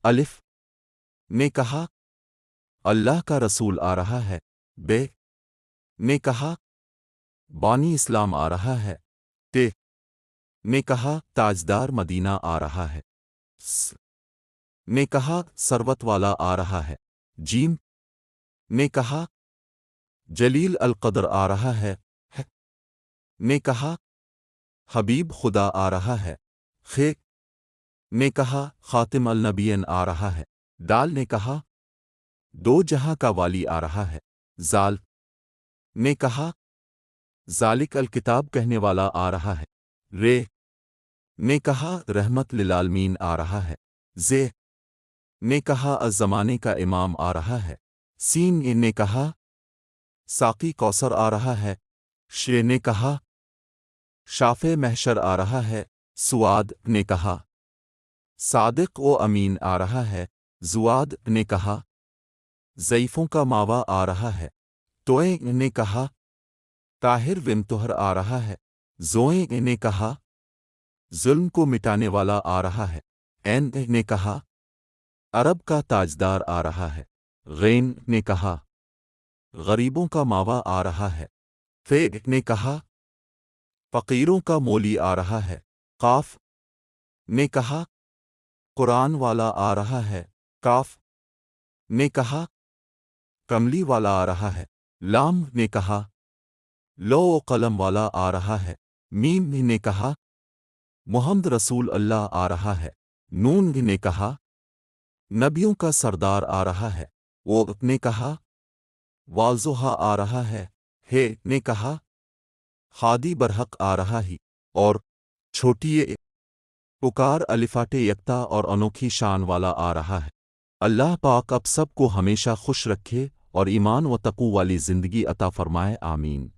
الف نے کہا اللہ کا رسول آ رہا ہے۔ بے نے کہا بانی اسلام آ رہا ہے۔ تے نے کہا تاجدار مدینہ آ رہا ہے۔ س نے کہا ثروت والا آ رہا ہے۔ جیم نے کہا جلیل القدر آ رہا ہے۔ ح نے کہا حبیب خدا آ رہا ہے۔ خے نے کہا خاتم النبیین آ رہا ہے۔ دال نے کہا دو جہاں کا والی آ رہا ہے۔ زال نے کہا ذالک الکتاب کہنے والا آ رہا ہے۔ رے نے کہا رحمت للعالمین آ رہا ہے۔ زے نے کہا الزمانے کا امام آ رہا ہے۔ سین نے کہا ساقی کوثر آ رہا ہے۔ شے نے کہا شاف محشر آ رہا ہے۔ سواد نے کہا صادق و امین آ رہا ہے۔ زواد نے کہا ضعیفوں کا ماوا آ رہا ہے۔ توئیں نے کہا طاہر ومتہر آ رہا ہے۔ زوئیں نے کہا ظلم کو مٹانے والا آ رہا ہے۔ این نے کہا عرب کا تاجدار آ رہا ہے۔ غین نے کہا غریبوں کا ماوا آ رہا ہے۔ فے نے کہا فقیروں کا مولی آ رہا ہے۔ قاف نے کہا قرآن والا آ رہا ہے۔ کاف نے کہا کملی والا آ رہا ہے۔ لام نے کہا لو و قلم والا آ رہا ہے۔ میم نے کہا محمد رسول اللہ آ رہا ہے۔ نون نے کہا نبیوں کا سردار آ رہا ہے۔ وہ نے کہا والضحیٰ آ رہا ہے۔ ہے نے کہا ہادی برحق آ رہا ہی اور چھوٹی پکار الفاٹ یکتا اور انوکھی شان والا آ رہا ہے۔ اللہ پاک اب سب کو ہمیشہ خوش رکھے اور ایمان و تقوی والی زندگی عطا فرمائے، آمین۔